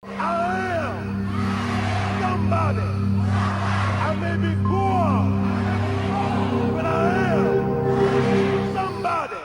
I am somebody. I may be poor, but I am somebody.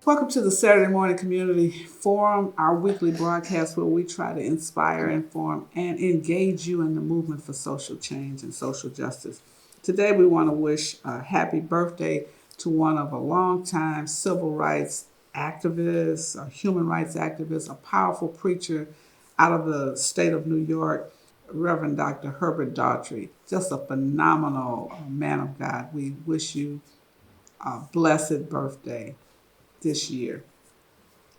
Welcome to the Saturday Morning Community Forum, our weekly broadcast where we try to inspire, inform, and engage you in the movement for social change and social justice. Today we want to wish a happy birthday to one of a longtime civil rights activist, a human rights activist, a powerful preacher out of the state of New York, Reverend Dr. Herbert Daughtry. Just a phenomenal man of God. We wish you a blessed birthday this year.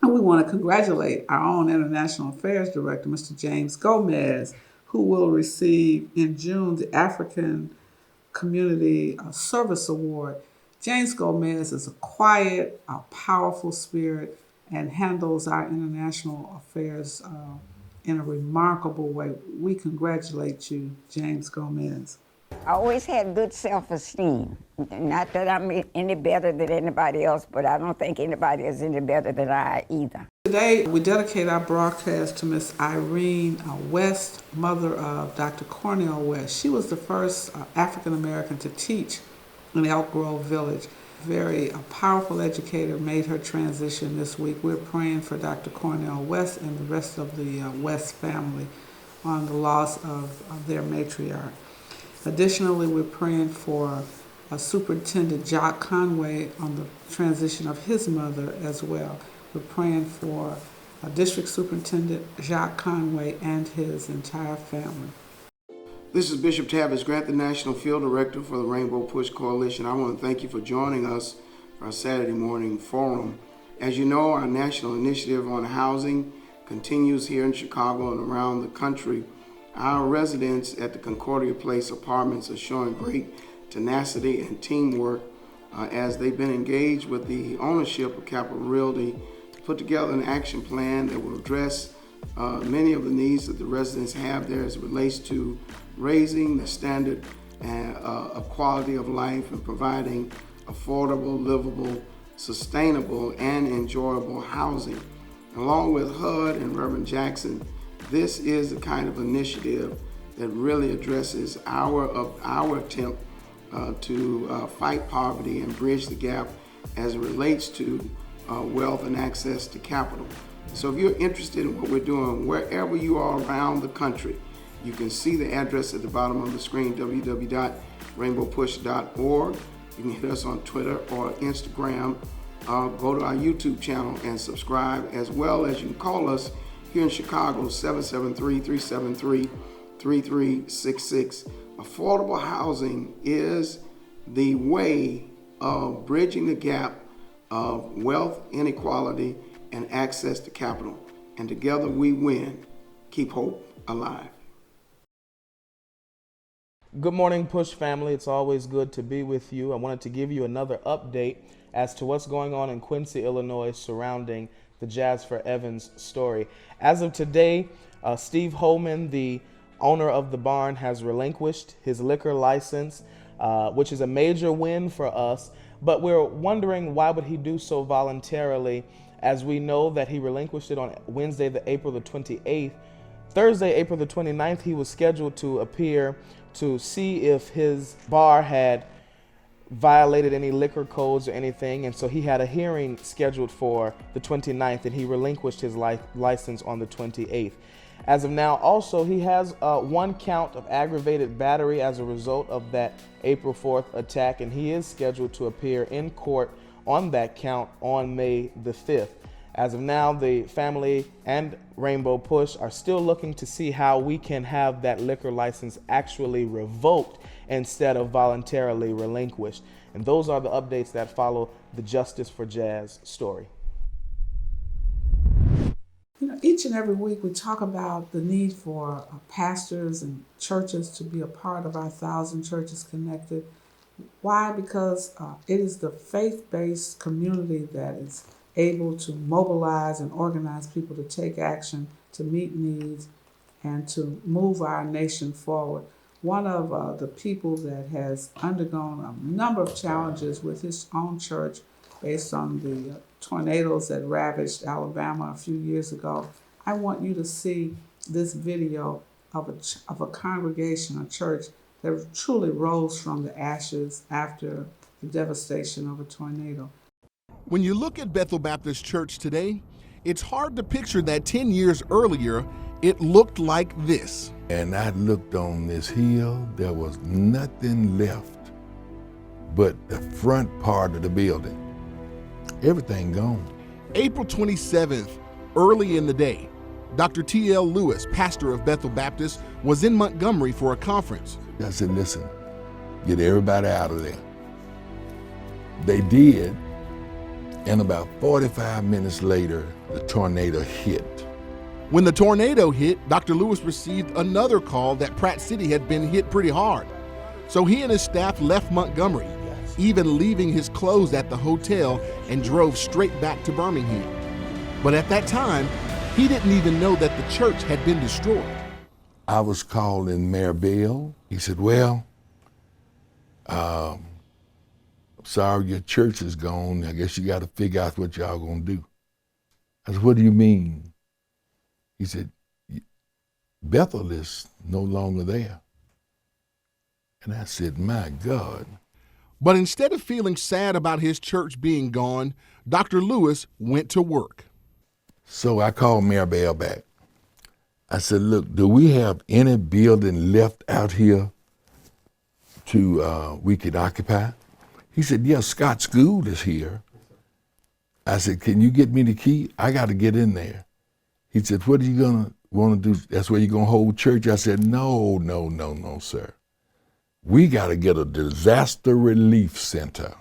And we want to congratulate our own International Affairs Director, Mr. James Gomez, who will receive in June the African Community Service Award. James Gomez is a quiet, a powerful spirit and handles our international affairs in a remarkable way. We congratulate you, James Gomez. I always had good self-esteem. Not that I'm any better than anybody else, but I don't think anybody is any better than I either. Today, we dedicate our broadcast to Miss Irene West, mother of Dr. Cornel West. She was the first African American to teach in Elk Grove Village. Very powerful educator, made her transition this week. We're praying for Dr. Cornel West and the rest of the West family on the loss of their matriarch. Additionally, we're praying for Superintendent Jock Conway on the transition of his mother as well. We're praying for District Superintendent Jock Conway and his entire family. This is Bishop Tavis Grant, the National Field Director for the Rainbow Push Coalition. I want to thank you for joining us for our Saturday morning forum. As you know, our national initiative on housing continues here in Chicago and around the country. Our residents at the Concordia Place Apartments are showing great tenacity and teamwork as they've been engaged with the ownership of Capital Realty to put together an action plan that will address many of the needs that the residents have there as it relates to raising the standard of quality of life and providing affordable, livable, sustainable, and enjoyable housing. Along with HUD and Reverend Jackson, this is the kind of initiative that really addresses our attempt to fight poverty and bridge the gap as it relates to wealth and access to capital. So if you're interested in what we're doing, wherever you are around the country, you can see the address at the bottom of the screen, www.rainbowpush.org. You can hit us on Twitter or Instagram. Go to our YouTube channel and subscribe, as well as you can call us here in Chicago, 773-373-3366. Affordable housing is the way of bridging the gap of wealth inequality and access to capital. And together we win. Keep hope alive. Good morning, Push family. It's always good to be with you. I wanted to give you another update as to what's going on in Quincy, Illinois surrounding the Jasper Evans story. As of today, Steve Holman, the owner of the barn, has relinquished his liquor license, which is a major win for us. But we're wondering, why would he do so voluntarily, as we know that he relinquished it on Wednesday, April the 28th. Thursday, April the 29th, he was scheduled to appear to see if his bar had violated any liquor codes or anything, and so he had a hearing scheduled for the 29th, and he relinquished his license on the 28th. As of now, also, he has one count of aggravated battery as a result of that April 4th attack, and he is scheduled to appear in court on that count on May the 5th. As of now, the family and Rainbow Push are still looking to see how we can have that liquor license actually revoked instead of voluntarily relinquished. And those are the updates that follow the Justice for Jazz story. You know, each and every week we talk about the need for pastors and churches to be a part of our 1,000 Churches Connected. Why? Because it is the faith-based community that is able to mobilize and organize people to take action, to meet needs, and to move our nation forward. One of the people that has undergone a number of challenges with his own church based on the tornadoes that ravaged Alabama a few years ago. I want you to see this video of a congregation, a church that truly rose from the ashes after the devastation of a tornado. When you look at Bethel Baptist Church today, it's hard to picture that 10 years earlier, it looked like this. And I looked on this hill, there was nothing left but the front part of the building. Everything gone. April 27th, early in the day, Dr. T.L. Lewis, pastor of Bethel Baptist, was in Montgomery for a conference. I said, listen, get everybody out of there. They did, and about 45 minutes later, the tornado hit. When the tornado hit, Dr. Lewis received another call that Pratt City had been hit pretty hard. So he and his staff left Montgomery, even leaving his clothes at the hotel, and drove straight back to Birmingham. But at that time, he didn't even know that the church had been destroyed. I was calling Mayor Bell. He said, well, sorry, your church is gone. I guess you got to figure out what y'all gonna do. I said, what do you mean? He said, Bethel is no longer there. And I said, my God. But instead of feeling sad about his church being gone, Dr. Lewis went to work. So I called Mayor Bell back. I said, look, do we have any building left out here to we could occupy? He said, yeah, Scott School is here. I said, can you get me the key? I got to get in there. He said, what are you going to want to do? That's where you're going to hold church? I said, no, sir. We got to get a disaster relief center.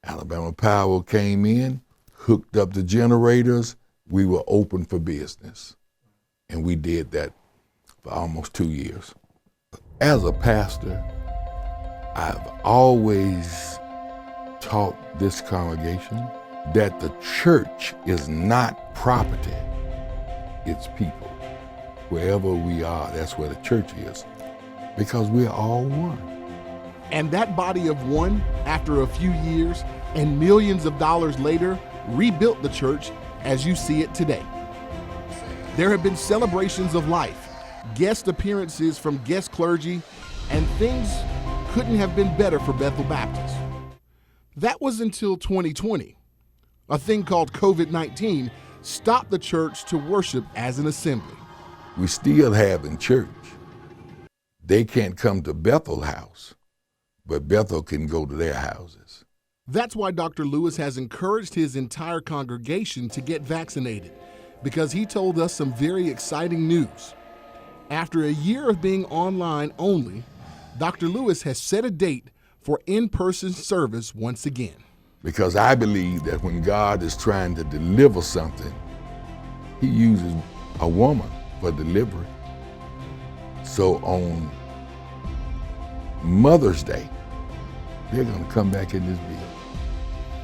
Alabama Power came in, hooked up the generators. We were open for business. And we did that for almost 2 years. As a pastor, I've always taught this congregation that the church is not property, it's people. Wherever we are, that's where the church is, because we're all one. And that body of one, after a few years and millions of dollars later, rebuilt the church as you see it today. There have been celebrations of life, guest appearances from guest clergy, and things couldn't have been better for Bethel Baptist. That was until 2020. A thing called COVID-19 stopped the church to worship as an assembly. We still have in church. They can't come to Bethel house, but Bethel can go to their houses. That's why Dr. Lewis has encouraged his entire congregation to get vaccinated, because he told us some very exciting news. After a year of being online only, Dr. Lewis has set a date for in-person service once again. Because I believe that when God is trying to deliver something, he uses a woman for delivery. So on Mother's Day, they're going to come back in this building.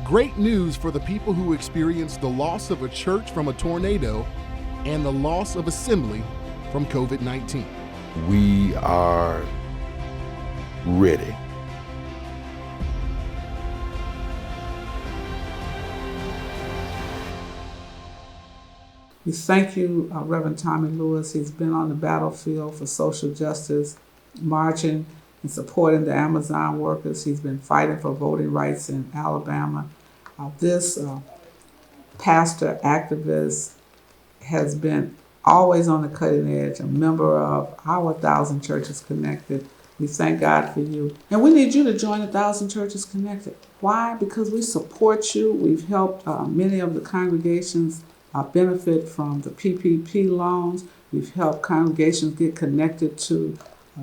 Great news for the people who experienced the loss of a church from a tornado and the loss of assembly from COVID-19. We are ready. We thank you, Reverend Tommy Lewis. He's been on the battlefield for social justice, marching and supporting the Amazon workers. He's been fighting for voting rights in Alabama. This pastor activist has been always on the cutting edge, a member of our 1,000 Churches Connected. We thank God for you. And we need you to join 1,000 Churches Connected. Why? Because we support you. We've helped many of the congregations benefit from the PPP loans. We've helped congregations get connected to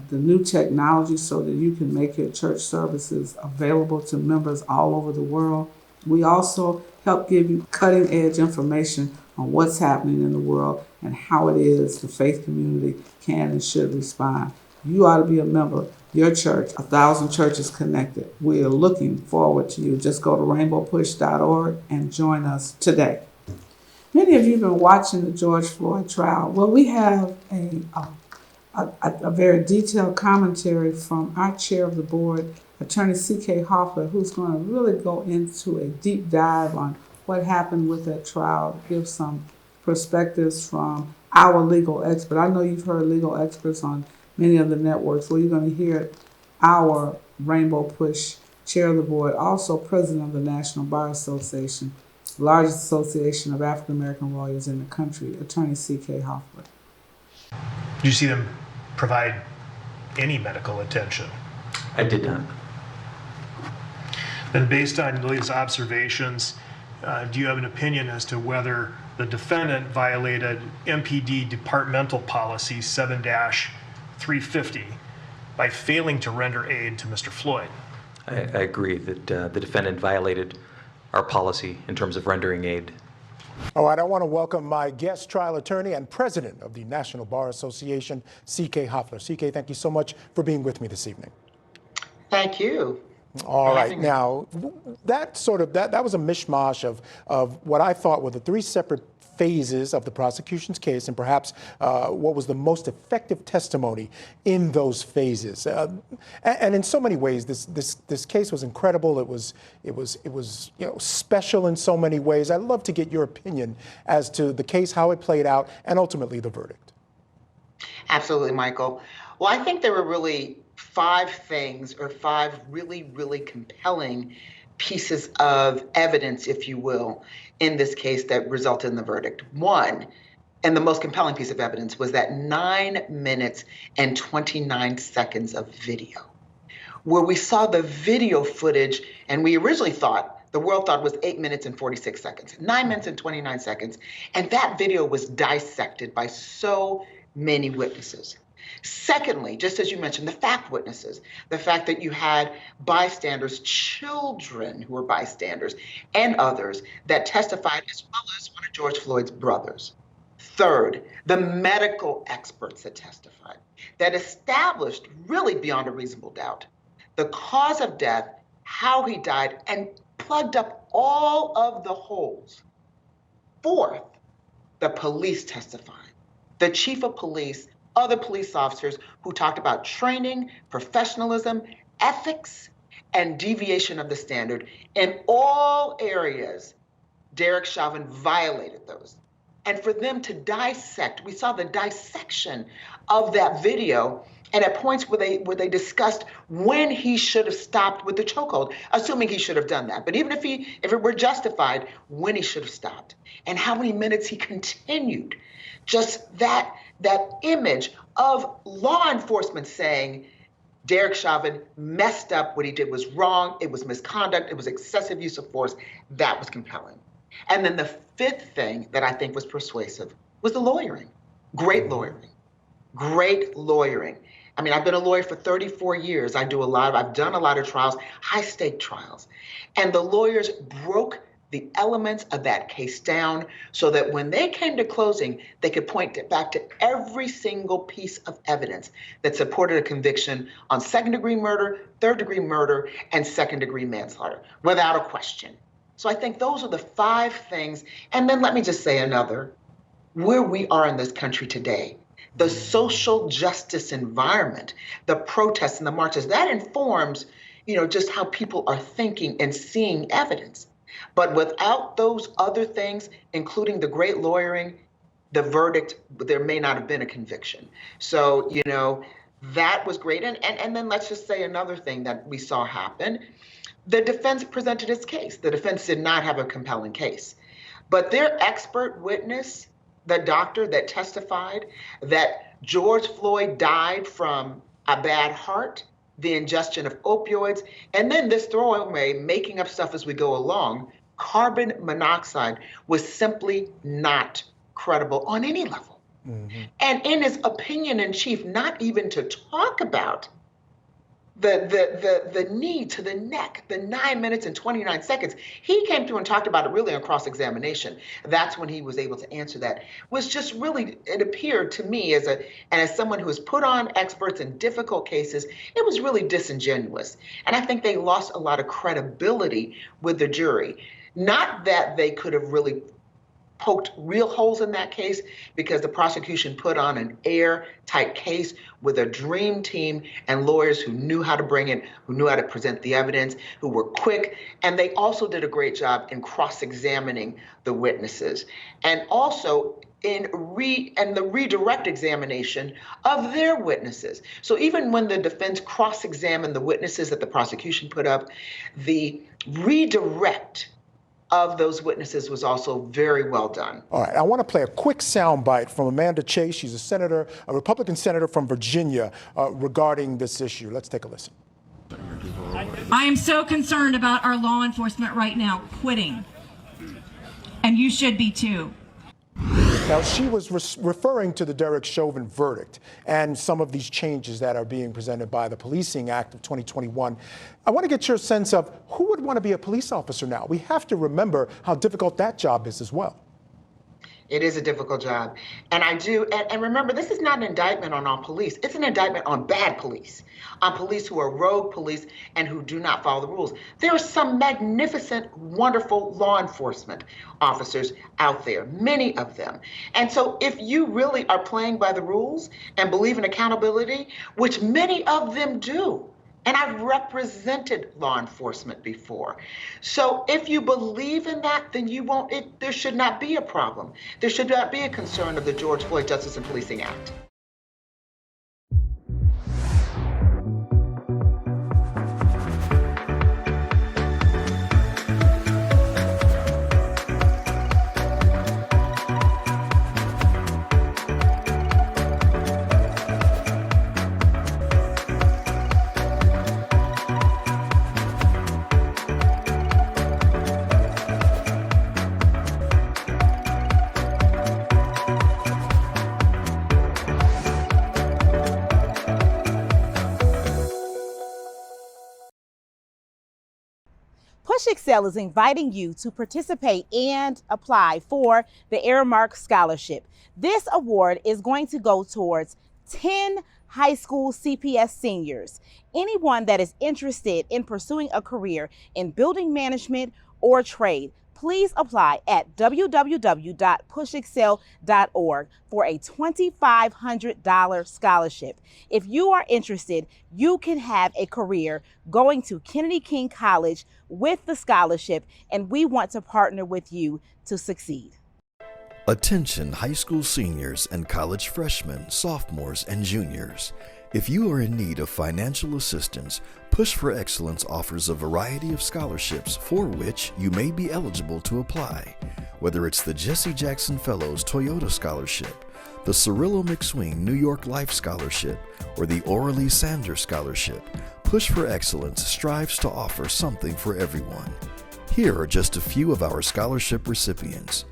the new technology so that you can make your church services available to members all over the world. We also help give you cutting edge information on what's happening in the world and how it is the faith community can and should respond. You ought to be a member. Your church, 1,000 Churches Connected. We are looking forward to you. Just go to rainbowpush.org and join us today. Many of you have been watching the George Floyd trial. Well, we have a very detailed commentary from our chair of the board, Attorney C.K. Hoffler, who's going to really go into a deep dive on what happened with that trial, give some perspectives from our legal expert. I know you've heard legal experts on many of the networks. Well, you're going to hear our Rainbow Push chair of the board, also president of the National Bar Association, largest association of African American lawyers in the country, Attorney C.K. Hoffler. Did you see them provide any medical attention? I did not. Then based on these observations, do you have an opinion as to whether the defendant violated MPD departmental policy 7-350 by failing to render aid to Mr. Floyd? I agree that the defendant violated our policy in terms of rendering aid. All right, I want to welcome my guest trial attorney and president of the National Bar Association, C.K. Hoffler. C.K., thank you so much for being with me this evening. Thank you. All right, now that was a mishmash of what I thought were the three separate phases of the prosecution's case, and perhaps what was the most effective testimony in those phases. And in so many ways, this case was incredible. It was special in so many ways. I'd love to get your opinion as to the case, how it played out, and ultimately the verdict. Absolutely, Michael. Well, I think there were really five really, really compelling pieces of evidence, if you will, in this case that resulted in the verdict. One, and the most compelling piece of evidence, was that 9 minutes and 29 seconds of video, where we saw the video footage, and we originally the world thought it was 8 minutes and 46 seconds, 9 minutes and 29 seconds. And that video was dissected by so many witnesses. Secondly, just as you mentioned, the fact witnesses, the fact that you had bystanders, children who were bystanders, and others that testified, as well as one of George Floyd's brothers. Third, the medical experts that testified, that established really beyond a reasonable doubt the cause of death, how he died, and plugged up all of the holes. Fourth, the police testifying, the chief of police, other police officers who talked about training, professionalism, ethics, and deviation of the standard. In all areas, Derek Chauvin violated those. And for them to dissect, we saw the dissection of that video, and at points where they discussed when he should have stopped with the chokehold, assuming he should have done that. But even if it were justified, when he should have stopped, and how many minutes he continued. Just that image of law enforcement saying Derek Chauvin messed up, what he did was wrong, it was misconduct, it was excessive use of force, that was compelling. And then the fifth thing that I think was persuasive was the lawyering. Great lawyering. Great lawyering. I mean, I've been a lawyer for 34 years. I've done a lot of trials, high-stake trials. And the lawyers broke the elements of that case down so that when they came to closing, they could point it back to every single piece of evidence that supported a conviction on second-degree murder, third-degree murder, and second-degree manslaughter, without a question. So I think those are the five things. And then let me just say another. Where we are in this country today, the social justice environment, the protests and the marches, that informs, just how people are thinking and seeing evidence. But without those other things, including the great lawyering, the verdict, there may not have been a conviction. So, that was great. And then let's just say another thing that we saw happen. The defense presented its case. The defense did not have a compelling case. But their expert witness, the doctor that testified that George Floyd died from a bad heart, the ingestion of opioids, and then this throwaway, making up stuff as we go along, carbon monoxide was simply not credible on any level. Mm-hmm. And in his opinion in chief, not even to talk about the knee to the neck, the 9 minutes and 29 seconds, he came through and talked about it really on cross-examination. That's when he was able to answer that. Was just really, it appeared to me as someone who has put on experts in difficult cases, it was really disingenuous. And I think they lost a lot of credibility with the jury. Not that they could have really poked real holes in that case, because the prosecution put on an airtight case with a dream team and lawyers who knew how to bring it, who knew how to present the evidence, who were quick, and they also did a great job in cross-examining the witnesses, and also in the redirect examination of their witnesses. So even when the defense cross-examined the witnesses that the prosecution put up, the redirect of those witnesses was also very well done. All right, I want to play a quick soundbite from Amanda Chase. She's a Republican senator from Virginia, regarding this issue. Let's take a listen. I am so concerned about our law enforcement right now quitting, and you should be too. Now, she was referring to the Derek Chauvin verdict and some of these changes that are being presented by the Policing Act of 2021. I want to get your sense of who would want to be a police officer now. We have to remember how difficult that job is as well. It is a difficult job. And I do, and remember, this is not an indictment on all police. It's an indictment on bad police, on police who are rogue police and who do not follow the rules. There are some magnificent, wonderful law enforcement officers out there, many of them. And so if you really are playing by the rules and believe in accountability, which many of them do, and I've represented law enforcement before. So if you believe in that, then there should not be a problem. There should not be a concern of the George Floyd Justice and Policing Act. Push Excel is inviting you to participate and apply for the Aramark Scholarship. This award is going to go towards 10 high school CPS seniors. Anyone that is interested in pursuing a career in building management or trade, please apply at www.pushexcel.org for a $2,500 scholarship. If you are interested, you can have a career going to Kennedy King College with the scholarship, and we want to partner with you to succeed. Attention high school seniors and college freshmen, sophomores, and juniors. If you are in need of financial assistance, Push for Excellence offers a variety of scholarships for which you may be eligible to apply. Whether it's the Jesse Jackson Fellows Toyota Scholarship, the Cirillo McSween New York Life Scholarship, or the Oralee Sanders Scholarship, Push for Excellence strives to offer something for everyone. Here are just a few of our scholarship recipients.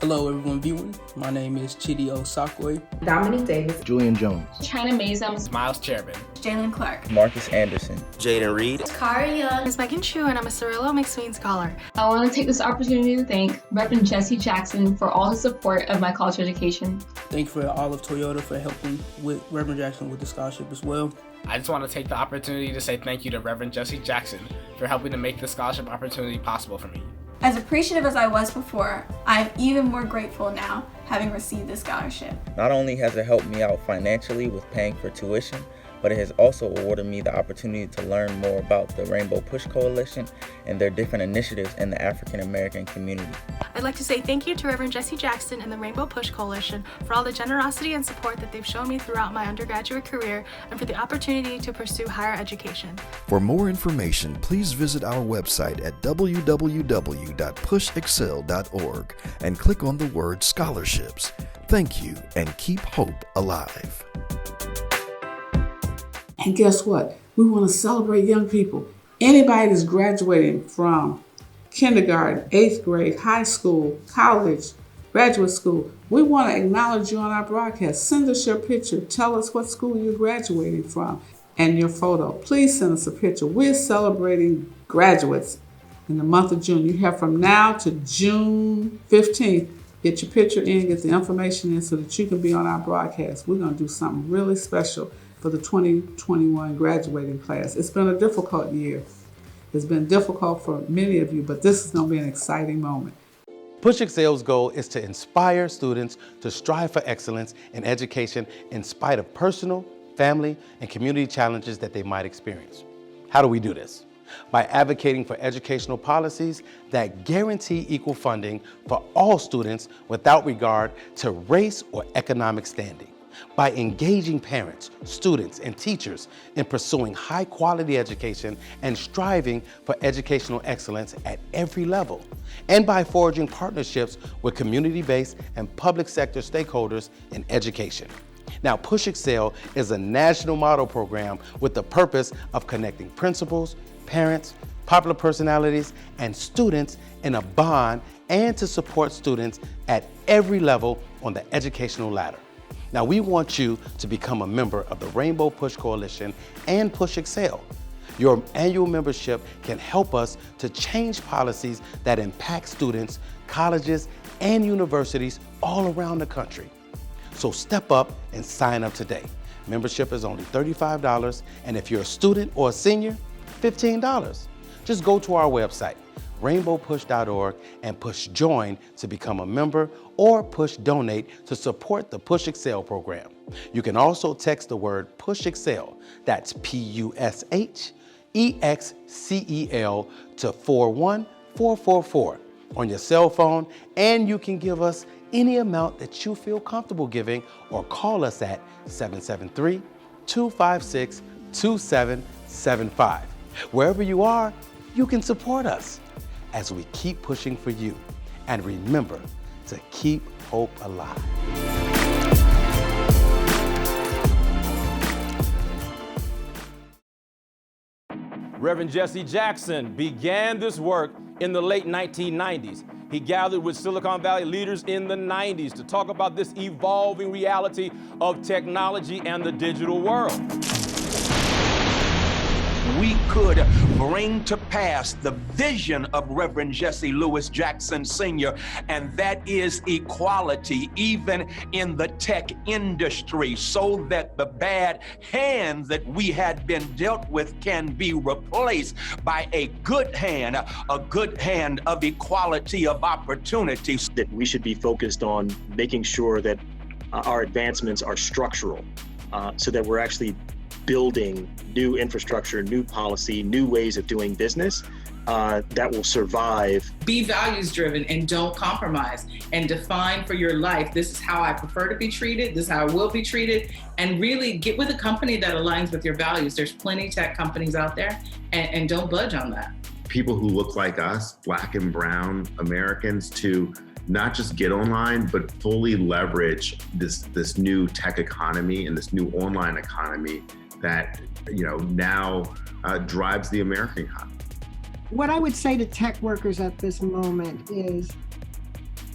Hello everyone viewing, my name is Chidi Osakwe. Dominique Davis. Julian Jones. China Mazum. Miles Chairman. Jalen Clark. Marcus Anderson. Jaden Reed. Kari Young. Ms. Megan Chu, and I'm a Cirillo McSween Scholar. I want to take this opportunity to thank Reverend Jesse Jackson for all his support of my college education. Thank you for all of Toyota for helping with Reverend Jackson with the scholarship as well. I just want to take the opportunity to say thank you to Reverend Jesse Jackson for helping to make the scholarship opportunity possible for me. As appreciative as I was before, I'm even more grateful now having received this scholarship. Not only has it helped me out financially with paying for tuition, but it has also awarded me the opportunity to learn more about the Rainbow Push Coalition and their different initiatives in the African American community. I'd like to say thank you to Reverend Jesse Jackson and the Rainbow Push Coalition for all the generosity and support that they've shown me throughout my undergraduate career and for the opportunity to pursue higher education. For more information, please visit our website at www.pushexcel.org and click on the word scholarships. Thank you and keep hope alive. And guess what? We want to celebrate young people. Anybody that's graduating from kindergarten, 8th grade, high school, college, graduate school, we want to acknowledge you on our broadcast. Send us your picture. Tell us what school you're graduating from and your photo. Please send us a picture. We're celebrating graduates in the month of June. You have from now to June 15th. Get your picture in, get the information in so that you can be on our broadcast. We're going to do something really special for the 2021 graduating class. It's been a difficult year. It's been difficult for many of you, but this is going to be an exciting moment. Push Excel's goal is to inspire students to strive for excellence in education in spite of personal, family, and community challenges that they might experience. How do we do this? By advocating for educational policies that guarantee equal funding for all students without regard to race or economic standing. By engaging parents, students, and teachers in pursuing high-quality education and striving for educational excellence at every level. And by forging partnerships with community-based and public sector stakeholders in education. Now, Push Excel is a national model program with the purpose of connecting principals, parents, popular personalities, and students in a bond and to support students at every level on the educational ladder. Now, we want you to become a member of the Rainbow Push Coalition and Push Excel. Your annual membership can help us to change policies that impact students, colleges, and universities all around the country. So step up and sign up today. Membership is only $35, and if you're a student or a senior, $15. Just go to our website, rainbowpush.org, and push join to become a member or push donate to support the Push Excel program. You can also text the word Push Excel, that's PUSHEXCEL, to 41444 on your cell phone, and you can give us any amount that you feel comfortable giving or call us at 773-256-2775. Wherever you are, you can support us as we keep pushing for you. And remember to keep hope alive. Reverend Jesse Jackson began this work in the late 1990s. He gathered with Silicon Valley leaders in the 90s to talk about this evolving reality of technology and the digital world. We could bring to pass the vision of Reverend Jesse Lewis Jackson Sr., and that is equality even in the tech industry, so that the bad hand that we had been dealt with can be replaced by a good hand of equality of opportunities. That we should be focused on making sure that our advancements are structural, so that we're actually building new infrastructure, new policy, new ways of doing business that will survive. Be values driven and don't compromise, and define for your life, this is how I prefer to be treated, this is how I will be treated, and really get with a company that aligns with your values. There's plenty of tech companies out there, and don't budge on that. People who look like us, Black and brown Americans, to not just get online, but fully leverage this new tech economy and this new online economy that now drives the American economy. What I would say to tech workers at this moment is,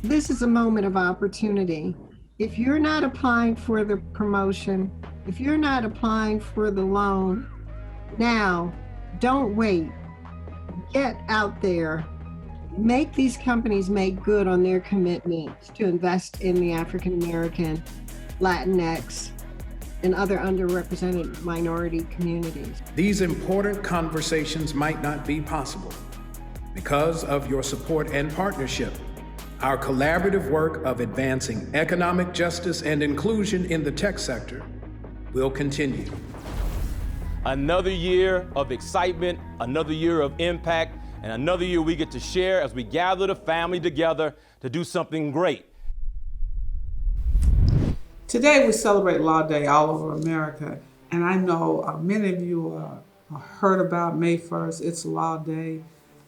this is a moment of opportunity. If you're not applying for the promotion, if you're not applying for the loan, now, don't wait. Get out there. Make these companies make good on their commitment to invest in the African American, Latinx, and other underrepresented minority communities. These important conversations might not be possible because of your support and partnership. Our collaborative work of advancing economic justice and inclusion in the tech sector will continue. Another year of excitement, another year of impact, and another year we get to share as we gather the family together to do something great. Today we celebrate Law Day all over America, and I know many of you heard about May 1st. It's Law Day,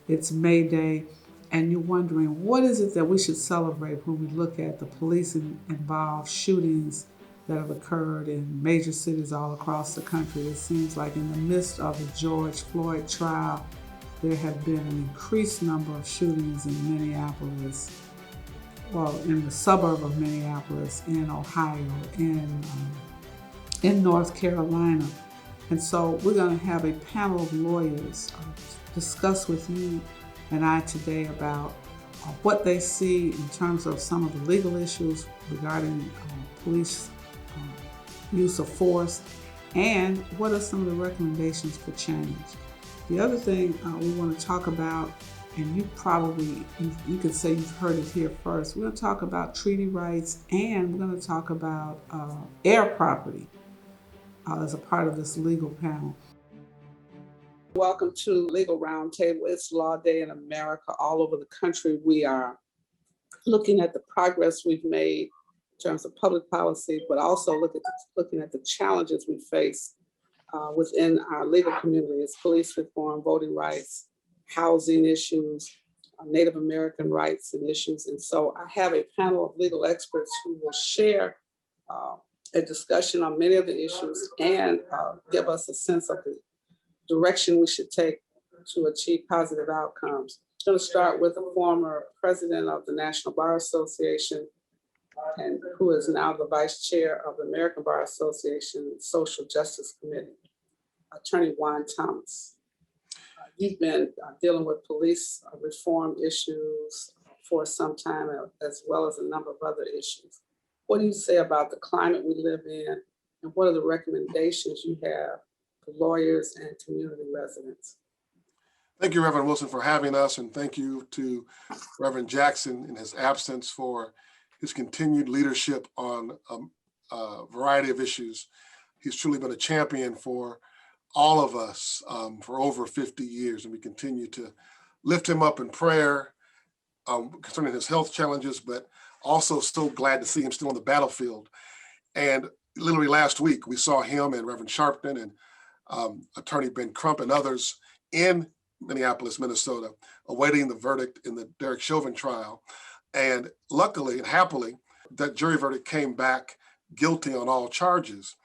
it's May Day, and you're wondering what is it that we should celebrate when we look at the police-involved shootings that have occurred in major cities all across the country. It seems like in the midst of the George Floyd trial, there have been an increased number of shootings in Minneapolis, well, in the suburb of Minneapolis, in Ohio, in North Carolina. And so we're going to have a panel of lawyers discuss with you and I today about what they see in terms of some of the legal issues regarding police use of force, and what are some of the recommendations for change. The other thing we want to talk about, and you could say you've heard it here first, we're going to talk about treaty rights, and we're going to talk about air property as a part of this legal panel. Welcome to Legal Roundtable. It's Law Day in America. All over the country, we are looking at the progress we've made in terms of public policy, but also looking at the challenges we face within our legal community. It's police reform, voting rights, housing issues, Native American rights and issues. And so I have a panel of legal experts who will share a discussion on many of the issues and give us a sense of the direction we should take to achieve positive outcomes. I'm going to start with a former president of the National Bar Association, and who is now the vice chair of the American Bar Association Social Justice Committee, Attorney Juan Thomas. You've been dealing with police reform issues for some time, as well as a number of other issues. What do you say about the climate we live in, and what are the recommendations you have for lawyers and community residents? Thank you, Reverend Wilson, for having us, and thank you to Reverend Jackson in his absence for his continued leadership on a variety of issues. He's truly been a champion for all of us for over 50 years, and we continue to lift him up in prayer concerning his health challenges, but also so glad to see him still on the battlefield. And literally last week, we saw him and Reverend Sharpton and Attorney Ben Crump and others in Minneapolis, Minnesota, awaiting the verdict in the Derek Chauvin trial. And luckily and happily, that jury verdict came back guilty on all charges.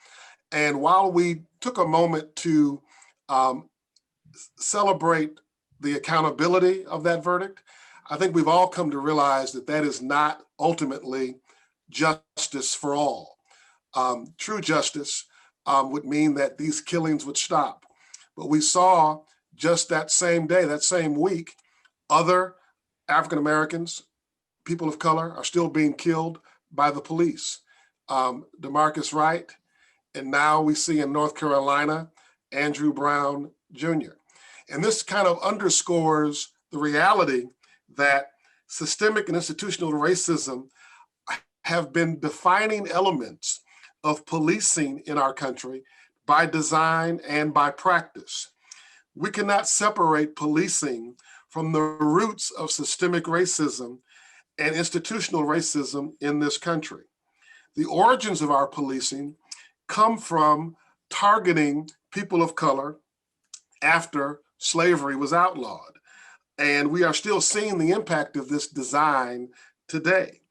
And while we took a moment to celebrate the accountability of that verdict, I think we've all come to realize that that is not ultimately justice for all. True justice would mean that these killings would stop. But we saw just that same day, that same week, other African Americans, people of color, are still being killed by the police. DeMarcus Wright, and now we see in North Carolina, Andrew Brown Jr. And this kind of underscores the reality that systemic and institutional racism have been defining elements of policing in our country by design and by practice. We cannot separate policing from the roots of systemic racism and institutional racism in this country. The origins of our policing come from targeting people of color after slavery was outlawed. And we are still seeing the impact of this design today.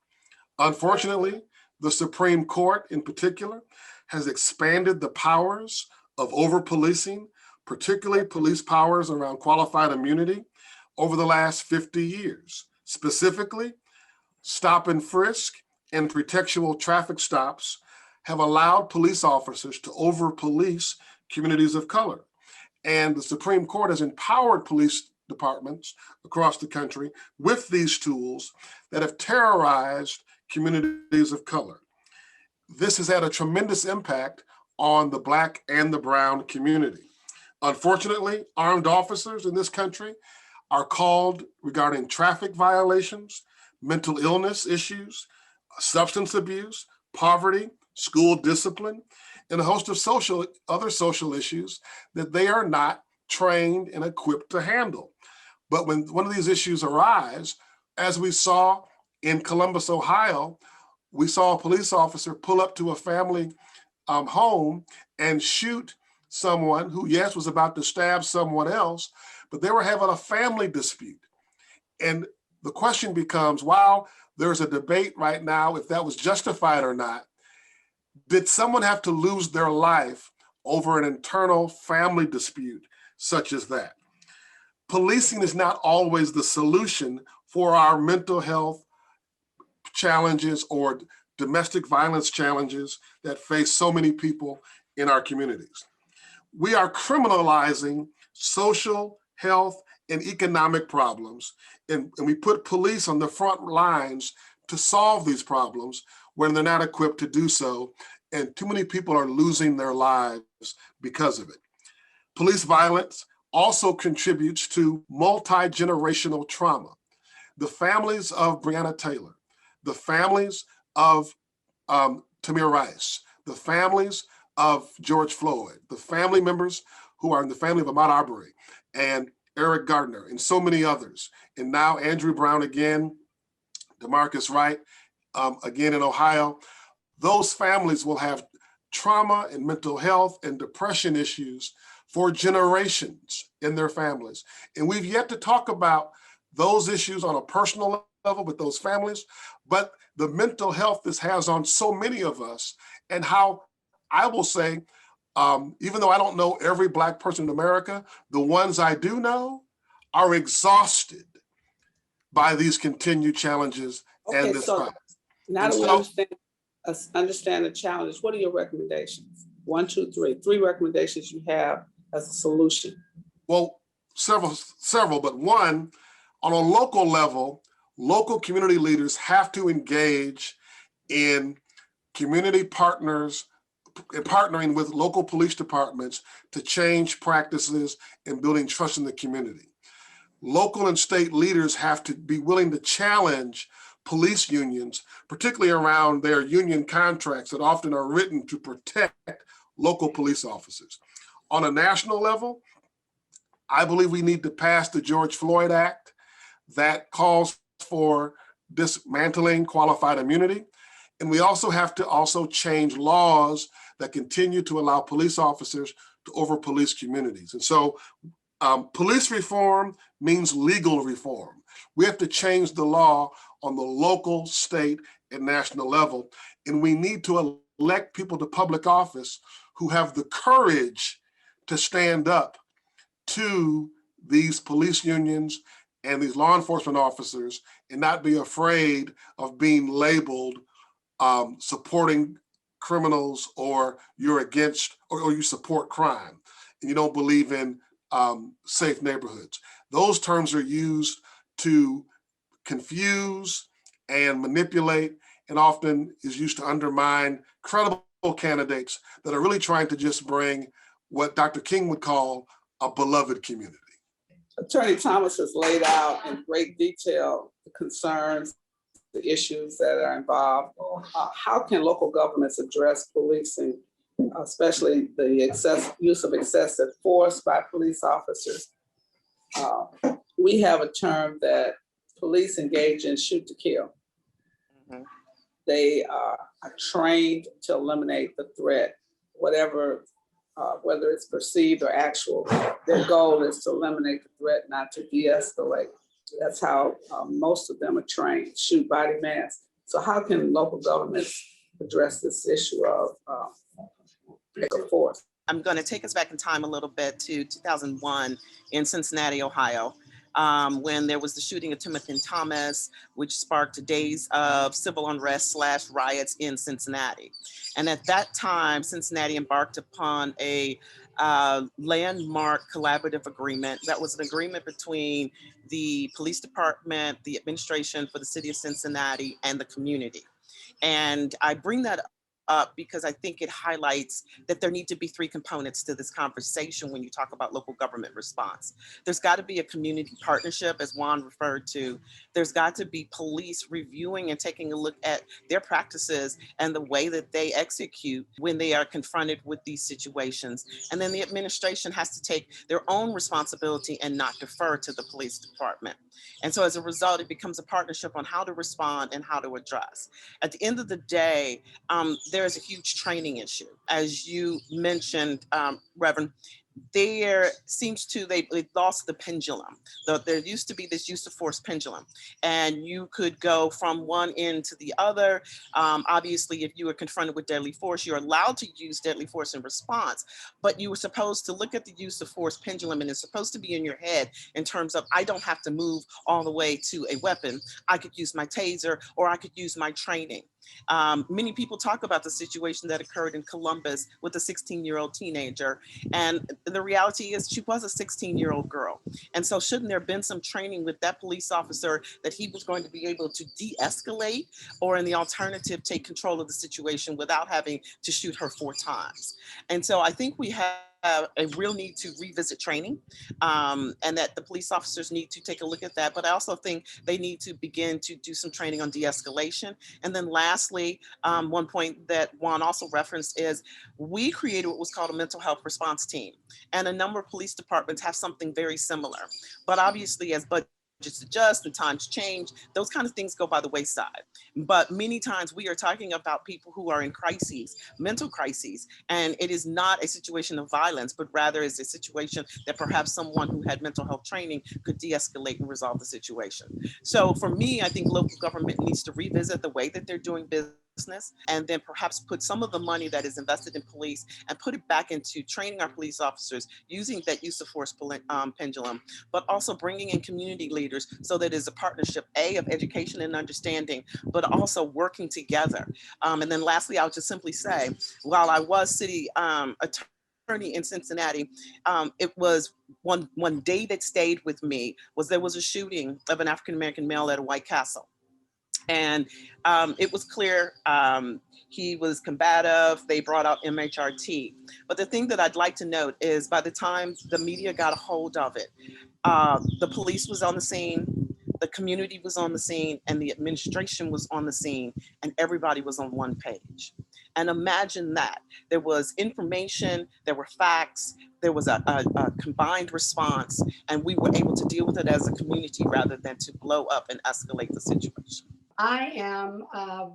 Unfortunately, the Supreme Court in particular has expanded the powers of over-policing, particularly police powers around qualified immunity, over the last 50 years. Specifically, stop and frisk and pretextual traffic stops have allowed police officers to over-police communities of color. And the Supreme Court has empowered police departments across the country with these tools that have terrorized communities of color. This has had a tremendous impact on the Black and the brown community. Unfortunately, armed officers in this country are called regarding traffic violations, mental illness issues, substance abuse, poverty, school discipline, and a host of other social issues that they are not trained and equipped to handle. But when one of these issues arise, as we saw in Columbus, Ohio, we saw a police officer pull up to a family home and shoot someone who, yes, was about to stab someone else, but they were having a family dispute. And the question becomes, while there's a debate right now if that was justified or not, Did someone have to lose their life over an internal family dispute such as that? Policing is not always the solution for our mental health challenges or domestic violence challenges that face so many people in our communities. We are criminalizing social, health, and economic problems, and we put police on the front lines to solve these problems when they're not equipped to do so, and too many people are losing their lives because of it. Police violence also contributes to multi-generational trauma. The families of Breonna Taylor, the families of Tamir Rice, the families of George Floyd, the family members who are in the family of Ahmaud Arbery and Eric Gardner and so many others, and now Andrew Brown again, DeMarcus Wright again in Ohio, those families will have trauma and mental health and depression issues for generations in their families. And we've yet to talk about those issues on a personal level with those families, but the mental health this has on so many of us, and how I will say, even though I don't know every Black person in America, the ones I do know are exhausted by these continued challenges and this fight. Now that we understand the challenges, what are your recommendations? 1, 2, 3. 3 recommendations you have as a solution. Well, several, but one, on a local level, local community leaders have to engage in community partners and partnering with local police departments to change practices and building trust in the community. Local and state leaders have to be willing to challenge police unions, particularly around their union contracts that often are written to protect local police officers. On a national level, I believe we need to pass the George Floyd Act that calls for dismantling qualified immunity. And we also have to change laws that continue to allow police officers to over-police communities. And so police reform means legal reform. We have to change the law on the local, state, and national level. And we need to elect people to public office who have the courage to stand up to these police unions and these law enforcement officers and not be afraid of being labeled supporting criminals, or you're against, or you support crime, and you don't believe in safe neighborhoods. Those terms are used to confuse and manipulate, and often is used to undermine credible candidates that are really trying to just bring what Dr. King would call a beloved community. Attorney Thomas has laid out in great detail the concerns, the issues that are involved. How can local governments address policing, especially the use of excessive force by police officers? We have a term that police engage in shoot to kill. They are trained to eliminate the threat, whatever, whether it's perceived or actual. Their goal is to eliminate the threat, not to de-escalate. That's how most of them are trained, shoot body mass. So how can local governments address this issue of force? I'm going to take us back in time a little bit to 2001 in Cincinnati, Ohio, when there was the shooting of Timothy Thomas, which sparked days of civil unrest / riots in Cincinnati. And at that time, Cincinnati embarked upon a landmark collaborative agreement. That was an agreement between the police department, the administration for the city of Cincinnati, and the community. And I bring that up because I think it highlights that there need to be 3 components to this conversation when you talk about local government response. There's got to be a community partnership, as Juan referred to. There's got to be police reviewing and taking a look at their practices and the way that they execute when they are confronted with these situations. And then the administration has to take their own responsibility and not defer to the police department. And so as a result, it becomes a partnership on how to respond and how to address. At the end of the day, there is a huge training issue. As you mentioned, Reverend, there seems to, they lost the pendulum. There used to be this use of force pendulum, and you could go from one end to the other. Obviously, if you were confronted with deadly force, you're allowed to use deadly force in response, but you were supposed to look at the use of force pendulum, and it's supposed to be in your head in terms of, I don't have to move all the way to a weapon. I could use my taser, or I could use my training. Many people talk about the situation that occurred in Columbus with a 16-year-old teenager. And the reality is she was a 16-year-old girl. And so shouldn't there have been some training with that police officer that he was going to be able to de-escalate, or in the alternative, take control of the situation without having to shoot her 4 times? And so I think we have a real need to revisit training, and that the police officers need to take a look at that. But I also think they need to begin to do some training on de-escalation. And then lastly, one point that Juan also referenced is we created what was called a mental health response team. And a number of police departments have something very similar. But obviously, as budgets adjust and times change, those kind of things go by the wayside. But many times we are talking about people who are in crises, mental crises, and it is not a situation of violence, but rather is a situation that perhaps someone who had mental health training could de-escalate and resolve the situation. So for me, I think local government needs to revisit the way that they're doing business, and then perhaps put some of the money that is invested in police and put it back into training our police officers using that use of force pendulum, but also bringing in community leaders so that it's a partnership, of education and understanding, but also working together. And then lastly, I'll just simply say, while I was city attorney in Cincinnati, it was one day that stayed with me was there was a shooting of an African-American male at a White Castle. And it was clear he was combative. They brought out MHRT. But the thing that I'd like to note is by the time the media got a hold of it, the police was on the scene, the community was on the scene, and the administration was on the scene, and everybody was on one page. And imagine that. There was information, there were facts, there was a combined response, and we were able to deal with it as a community rather than to blow up and escalate the situation. I am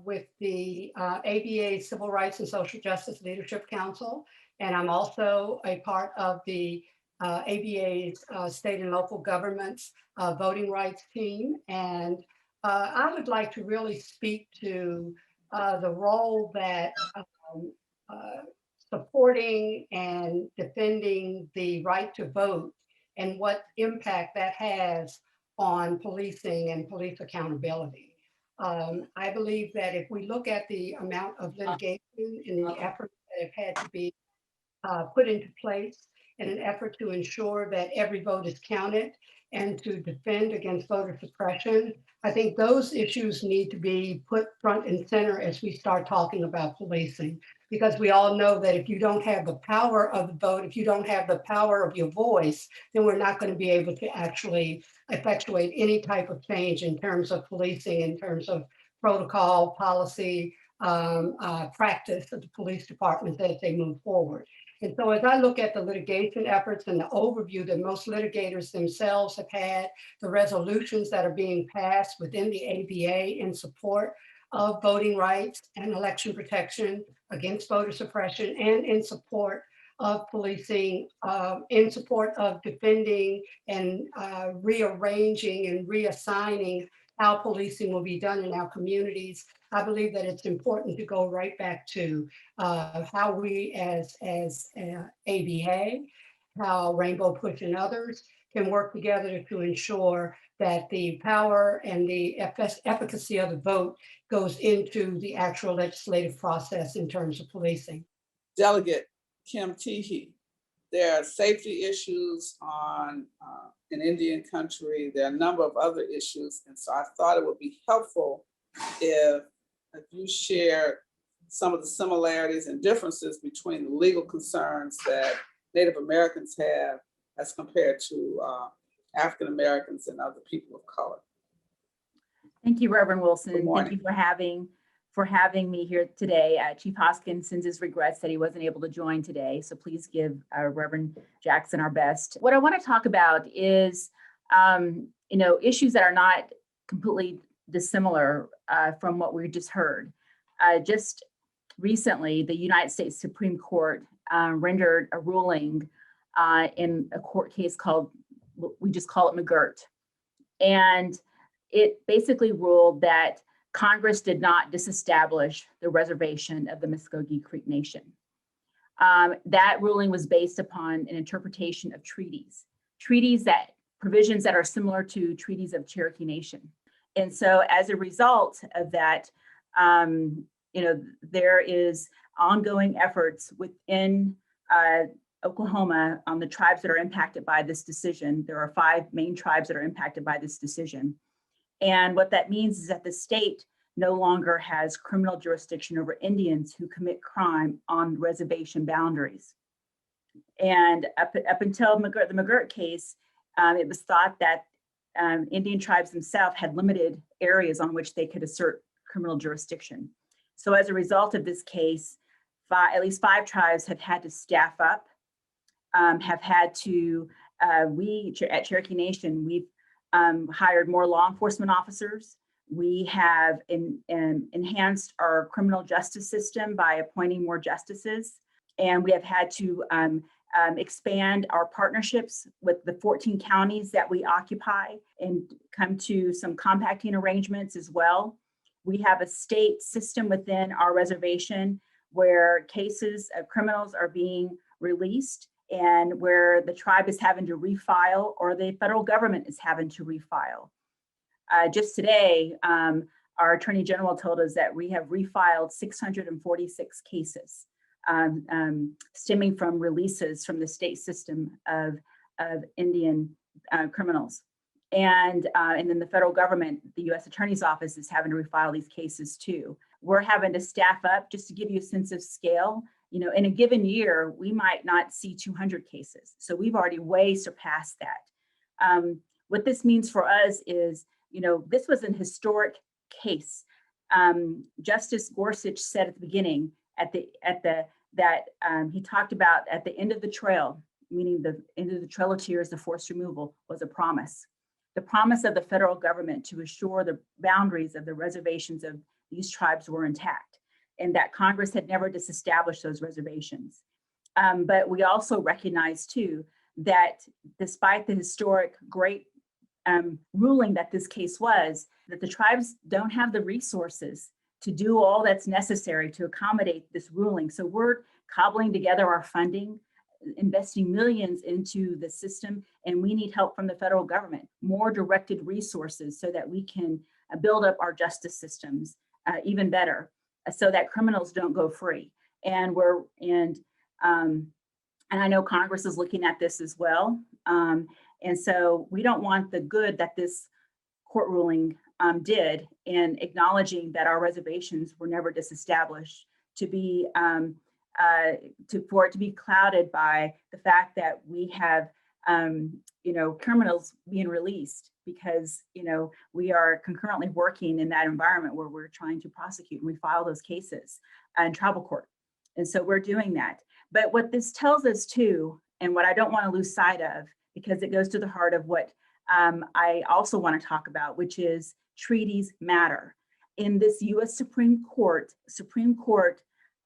with the ABA Civil Rights and Social Justice Leadership Council, and I'm also a part of the ABA's state and local governments voting rights team. And I would like to really speak to the role that supporting and defending the right to vote and what impact that has on policing and police accountability. I believe that if we look at the amount of litigation and the efforts that have had to be put into place in an effort to ensure that every vote is counted and to defend against voter suppression, I think those issues need to be put front and center as we start talking about policing. Because we all know that if you don't have the power of the vote, if you don't have the power of your voice, then we're not going to be able to actually effectuate any type of change in terms of policing, in terms of protocol, policy, practice of the police departments as they move forward. And so as I look at the litigation efforts and the overview that most litigators themselves have had, the resolutions that are being passed within the ABA in support of voting rights and election protection against voter suppression, and in support of policing, in support of defending and rearranging and reassigning how policing will be done in our communities, I believe that it's important to go right back to how we as ABA, how Rainbow Push and others can work together to ensure that the power and the efficacy of the vote goes into the actual legislative process in terms of policing. Delegate Kim Teehee, there are safety issues in Indian country. There are a number of other issues. And so I thought it would be helpful if you share some of the similarities and differences between the legal concerns that Native Americans have as compared to African Americans and other people of color. Thank you, Reverend Wilson. Thank you for having me here today. Chief Hoskins sends his regrets that he wasn't able to join today. So please give Reverend Jackson our best. What I want to talk about is, issues that are not completely dissimilar from what we just heard. Just recently, the United States Supreme Court rendered a ruling in a court case called, we just call it McGirt. And it basically ruled that Congress did not disestablish the reservation of the Muskogee Creek Nation. That ruling was based upon an interpretation of treaties provisions that are similar to treaties of Cherokee Nation. And so as a result of that, there is ongoing efforts within Oklahoma on the tribes that are impacted by this decision. There are 5 main tribes that are impacted by this decision. And what that means is that the state no longer has criminal jurisdiction over Indians who commit crime on reservation boundaries. And up until the McGirt case, it was thought that Indian tribes themselves had limited areas on which they could assert criminal jurisdiction. So as a result of this case, at least 5 tribes have had to staff up, have had to, we at Cherokee Nation, we've hired more law enforcement officers. We have enhanced our criminal justice system by appointing more justices. And we have had to expand our partnerships with the 14 counties that we occupy and come to some compacting arrangements as well. We have a state system within our reservation where cases of criminals are being released and where the tribe is having to refile or the federal government is having to refile. Just today, our Attorney General told us that we have refiled 646 cases stemming from releases from the state system of Indian criminals. And then the federal government, the U.S. Attorney's Office, is having to refile these cases too. We're having to staff up. Just to give you a sense of scale, in a given year, we might not see 200 cases. So we've already way surpassed that. What this means for us is, this was an historic case. Justice Gorsuch said at the beginning, he talked about at the end of the trail, meaning the end of the Trail of Tears, the forced removal, was a promise. The promise of the federal government to assure the boundaries of the reservations of these tribes were intact, and that Congress had never disestablished those reservations. But we also recognize too that despite the historic great ruling that this case was, that the tribes don't have the resources to do all that's necessary to accommodate this ruling. So we're cobbling together our funding, investing millions into the system, and we need help from the federal government, more directed resources so that we can build up our justice systems even better, so that criminals don't go free. And I know Congress is looking at this as well. And so we don't want the good that this court ruling did in acknowledging that our reservations were never disestablished to be for it to be clouded by the fact that we have criminals being released because we are concurrently working in that environment where we're trying to prosecute and we file those cases in tribal court. And so we're doing that. But what this tells us too, and what I don't want to lose sight of, because it goes to the heart of what I also want to talk about, which is treaties matter. In this U.S. Supreme Court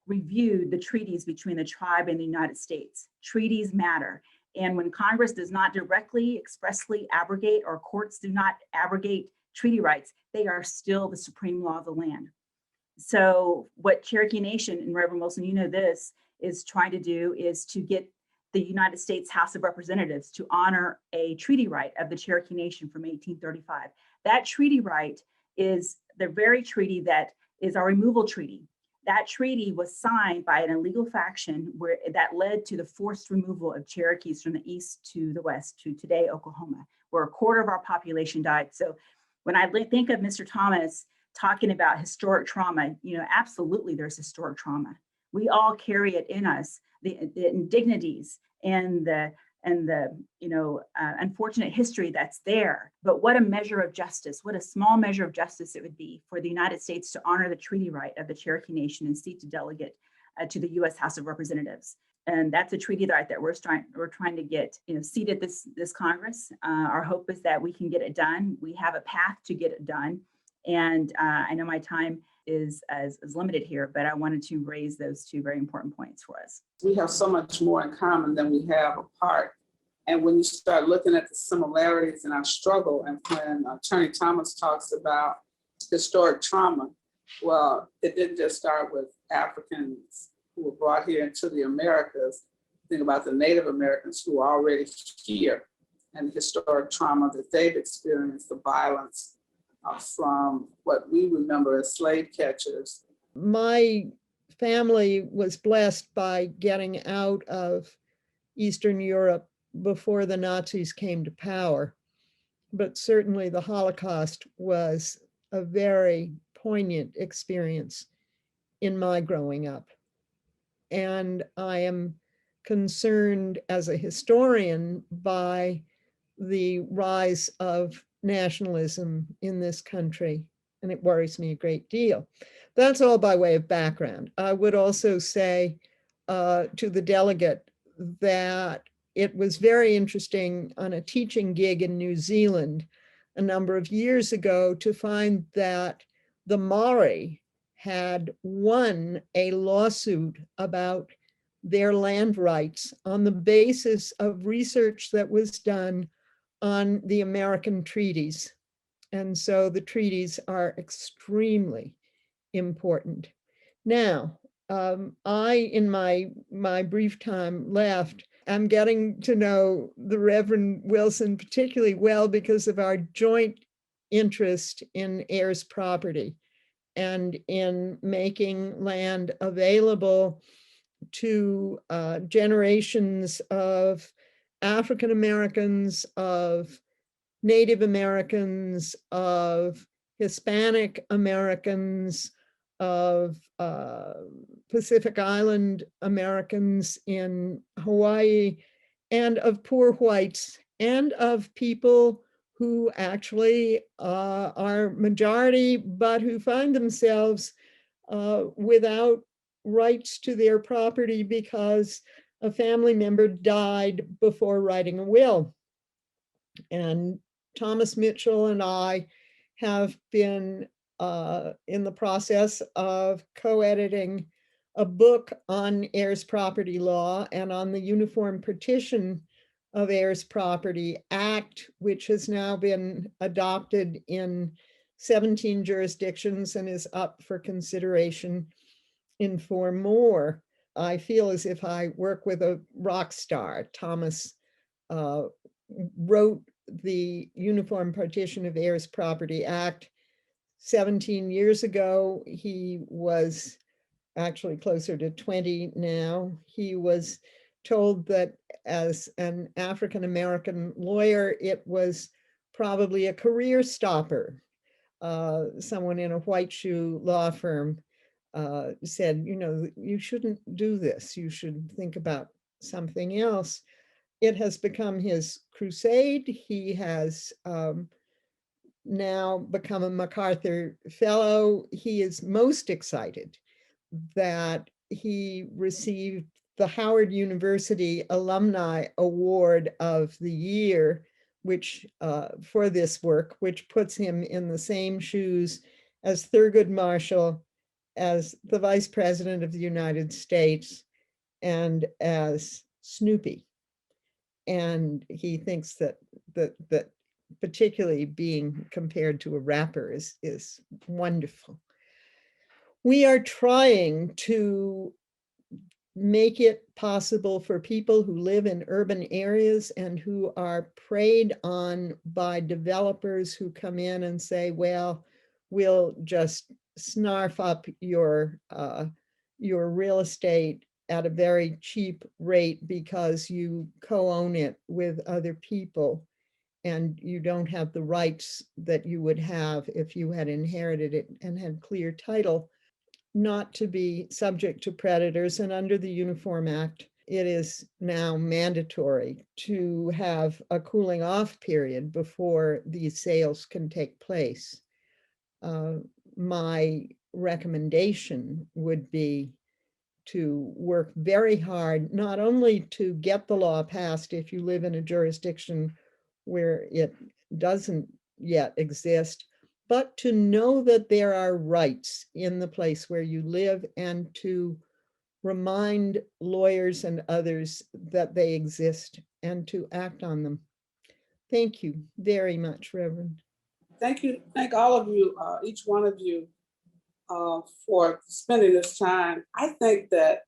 reviewed the treaties between the tribe and the United States. Treaties matter. And when Congress does not directly, expressly abrogate, or courts do not abrogate treaty rights, they are still the supreme law of the land. So what Cherokee Nation, and Reverend Wilson, this, is trying to do is to get the United States House of Representatives to honor a treaty right of the Cherokee Nation from 1835. That treaty right is the very treaty that is our removal treaty. That treaty was signed by an illegal faction that led to the forced removal of Cherokees from the east to the west, to today, Oklahoma, where a quarter of our population died. So when I think of Mr. Thomas talking about historic trauma, absolutely there's historic trauma. We all carry it in us, the indignities and the unfortunate history that's there. But what a measure of justice, what a small measure of justice it would be for the United States to honor the treaty right of the Cherokee Nation and seat a delegate to the U.S. House of Representatives. And that's a treaty right that we're trying to get seated this Congress. Our hope is that we can get it done. We have a path to get it done. And I know my time is limited here, but I wanted to raise those two very important points for us. We have so much more in common than we have apart. And when you start looking at the similarities in our struggle, and when Attorney Thomas talks about historic trauma, well, it didn't just start with Africans who were brought here into the Americas. Think about the Native Americans who are already here and the historic trauma that they've experienced, the violence from what we remember as slave catchers. My family was blessed by getting out of Eastern Europe before the Nazis came to power. But certainly the Holocaust was a very poignant experience in my growing up. And I am concerned as a historian by the rise of nationalism in this country, and it worries me a great deal. That's all by way of background. I would also say to the delegate that it was very interesting on a teaching gig in New Zealand a number of years ago to find that the Maori had won a lawsuit about their land rights on the basis of research that was done on the American treaties. And so the treaties are extremely important. Now, I, in my brief time left, I'm getting to know the Reverend Wilson particularly well because of our joint interest in heirs property and in making land available to generations of African Americans, of Native Americans, of Hispanic Americans, of Pacific Island Americans in Hawaii, and of poor whites, and of people who actually are majority, but who find themselves without rights to their property because a family member died before writing a will. And Thomas Mitchell and I have been in the process of co-editing a book on heirs property law and on the Uniform Partition of Heirs Property Act, which has now been adopted in 17 jurisdictions and is up for consideration in 4 more. I feel as if I work with a rock star. Thomas wrote the Uniform Partition of Heirs Property Act 17 years ago. He was actually closer to 20 now. He was told that as an African-American lawyer, it was probably a career stopper. Someone in a white shoe law firm said, you know, you shouldn't do this. You should think about something else. It has become his crusade. He has now become a MacArthur Fellow. He is most excited that he received the Howard University Alumni Award of the Year, which for this work, which puts him in the same shoes as Thurgood Marshall, as the Vice President of the United States, and as Snoopy. And he thinks that particularly being compared to a rapper is wonderful. We are trying to make it possible for people who live in urban areas and who are preyed on by developers who come in and say, well, we'll just snarf up your real estate at a very cheap rate because you co-own it with other people and you don't have the rights that you would have if you had inherited it and had clear title, not to be subject to predators. And under the Uniform Act, it is now mandatory to have a cooling off period before these sales can take place. My recommendation would be to work very hard, not only to get the law passed if you live in a jurisdiction where it doesn't yet exist, but to know that there are rights in the place where you live and to remind lawyers and others that they exist and to act on them. Thank you very much, Reverend. Thank you. Thank all of you, each one of you, for spending this time. I think that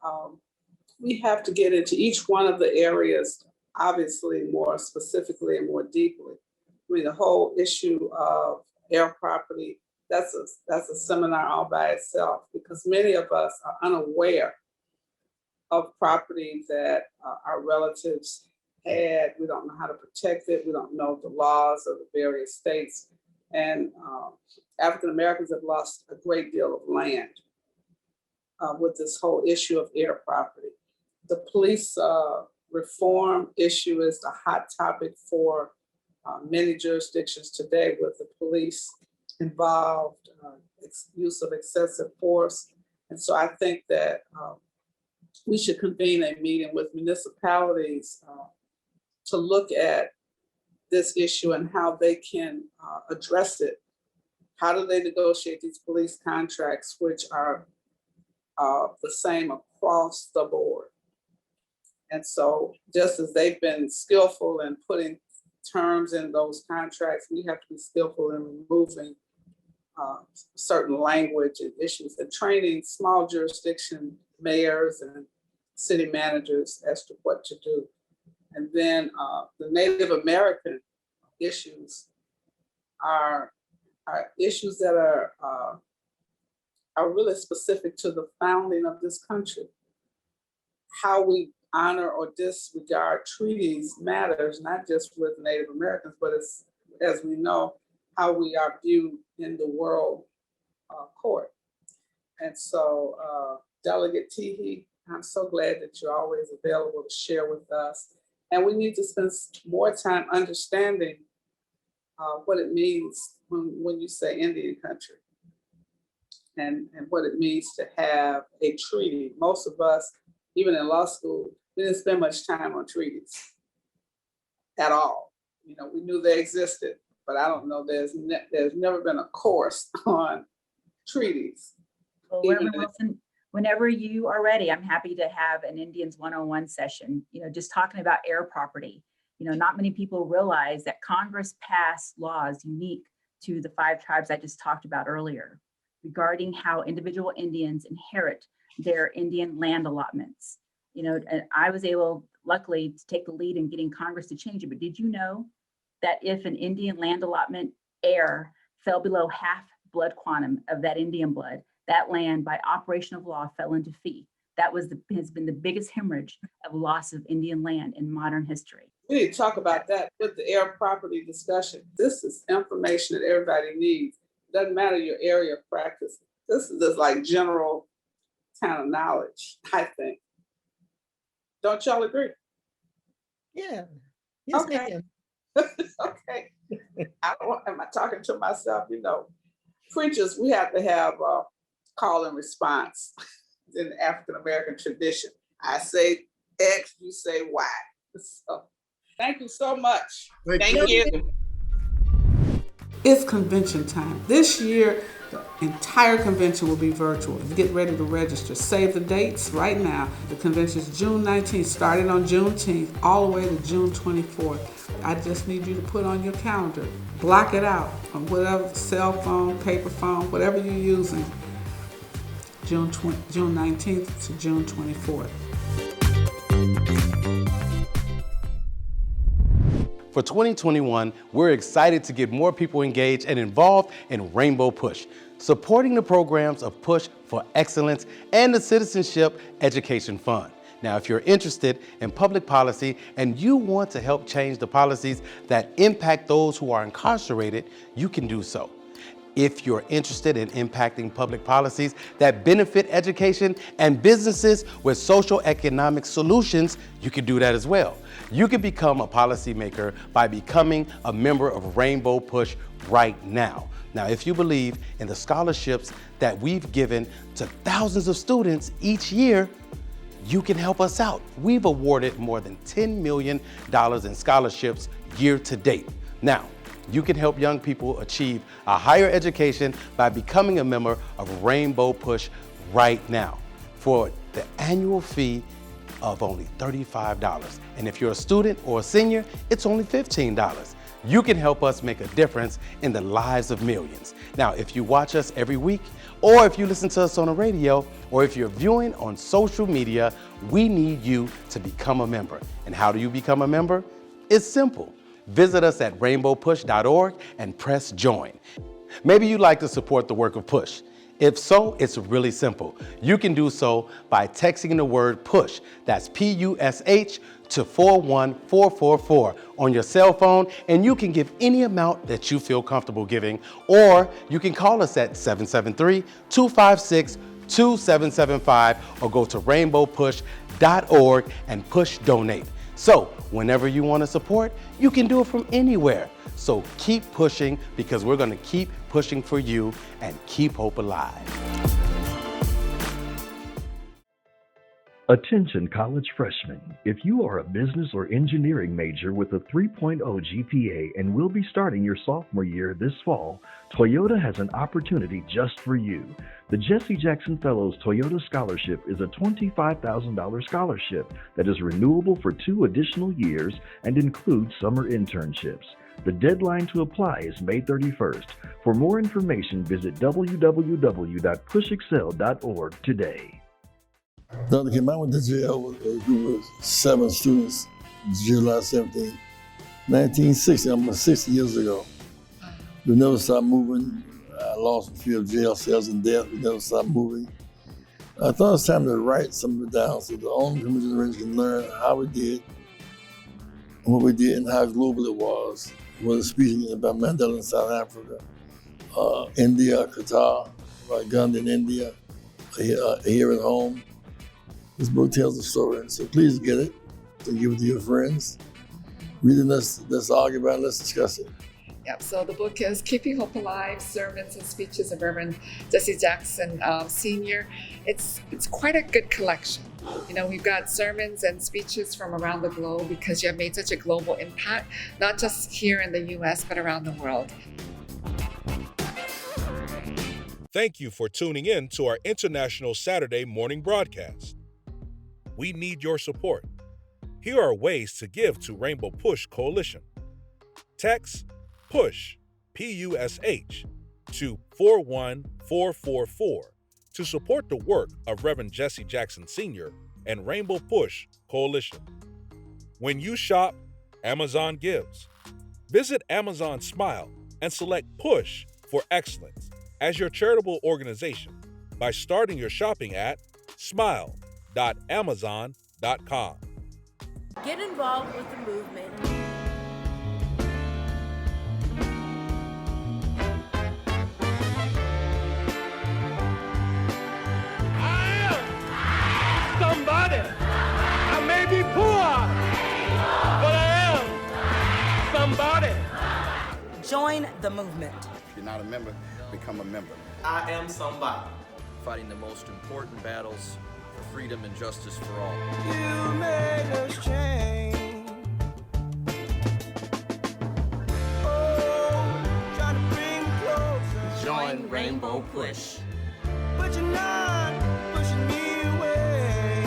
we have to get into each one of the areas, obviously more specifically and more deeply. I mean, the whole issue of air property, that's a seminar all by itself, because many of us are unaware of property that our relatives had. We don't know how to protect it. We don't know the laws of the various states. And African Americans have lost a great deal of land with this whole issue of air property. The police reform issue is the hot topic for many jurisdictions today, with the police involved, use of excessive force. And so I think that we should convene a meeting with municipalities to look at this issue and how they can address it. How do they negotiate these police contracts, which are the same across the board? And so just as they've been skillful in putting terms in those contracts, we have to be skillful in removing certain language and issues and training small jurisdiction mayors and city managers as to what to do. And then the Native American issues are issues that are really specific to the founding of this country. How we honor or disregard treaties matters, not just with Native Americans, but as we know, how we are viewed in the world court. And so Delegate Teehee, I'm so glad that you're always available to share with us. And we need to spend more time understanding what it means when you say Indian country and what it means to have a treaty. Most of us, even in law school, we didn't spend much time on treaties at all. You know, we knew they existed, but I don't know, there's never been a course on treaties. Well, Reverend Wilson, whenever you are ready, I'm happy to have an Indians 101 session, just talking about air property. Not many people realize that Congress passed laws unique to the 5 tribes I just talked about earlier regarding how individual Indians inherit their Indian land allotments. And I was able, luckily, to take the lead in getting Congress to change it. But did you know that if an Indian land allotment heir fell below half blood quantum of that Indian blood, that land, by operation of law, fell into fee? That has been the biggest hemorrhage of loss of Indian land in modern history. We need to talk about that with the air property discussion. This is information that everybody needs. It doesn't matter your area of practice. This is just like general kind of knowledge, I think. Don't y'all agree? Yeah. Yes, okay. Okay. Am I talking to myself? Preachers, we have to have call and response in the African American tradition. I say X, you say Y. So, thank you so much. Thank you. It's convention time. This year, the entire convention will be virtual. Get ready to register. Save the dates right now. The convention is June 19th, starting on Juneteenth, all the way to June 24th. I just need you to put on your calendar. Block it out on whatever cell phone, paper phone, whatever you're using. June 19th to June 24th. For 2021, we're excited to get more people engaged and involved in Rainbow Push, supporting the programs of Push for Excellence and the Citizenship Education Fund. Now, if you're interested in public policy and you want to help change the policies that impact those who are incarcerated, you can do so. If you're interested in impacting public policies that benefit education and businesses with social economic solutions, you can do that as well. You can become a policymaker by becoming a member of Rainbow Push right now. Now, if you believe in the scholarships that we've given to thousands of students each year, you can help us out. We've awarded more than $10 million in scholarships year to date. Now, You can help young people achieve a higher education by becoming a member of Rainbow Push right now for the annual fee of only $35. And if you're a student or a senior, it's only $15. You can help us make a difference in the lives of millions. Now, if you watch us every week, or if you listen to us on the radio, or if you're viewing on social media, we need you to become a member. And how do you become a member? It's simple. Visit us at rainbowpush.org and press join. Maybe you'd like to support the work of Push. If so, it's really simple. You can do so by texting the word PUSH, that's P-U-S-H, to 41444 on your cell phone, and you can give any amount that you feel comfortable giving, or you can call us at 773-256-2775 or go to rainbowpush.org and push donate. So whenever you want to support, you can do it from anywhere. So keep pushing, because we're going to keep pushing for you and keep hope alive. Attention college freshmen. If you are a business or engineering major with a 3.0 GPA and will be starting your sophomore year this fall, Toyota has an opportunity just for you. The Jesse Jackson Fellows Toyota Scholarship is a $25,000 scholarship that is renewable for 2 additional years and includes summer internships. The deadline to apply is May 31st. For more information, visit www.pushexcel.org today. Dr. Kim, I went to jail with a group of 7 students, July 17, 1960, almost 60 years ago. We never stopped moving. I lost a few of jail cells and death. We never stopped moving. I thought it was time to write some of it down so the older generation can learn how we did and what we did and how global it was. Whether speaking about Mandela in South Africa, India, Qatar, Gandhi in India, here at home. This book tells the story, so please get it, to give it to your friends. Read it, let's argue about it, let's discuss it. Yep, so the book is Keeping Hope Alive, Sermons and Speeches of Reverend Jesse Jackson Sr. It's quite a good collection. You know, we've got sermons and speeches from around the globe because you have made such a global impact, not just here in the U.S., but around the world. Thank you for tuning in to our International Saturday morning broadcast. We need your support. Here are ways to give to Rainbow Push Coalition. Text PUSH, P-U-S-H, to 41444 to support the work of Reverend Jesse Jackson Sr. and Rainbow Push Coalition. When you shop, Amazon gives. Visit Amazon Smile and select Push for Excellence as your charitable organization by starting your shopping at smile.amazon.com. Get involved with the movement. Somebody. I may be poor, but I am somebody. Join the movement. If you're not a member, become a member. I am somebody. Fighting the most important battles for freedom and justice for all. You made us change. Oh, trying to bring closer. Join Rainbow Push. But you're not pushing me away.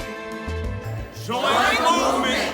Join the movement.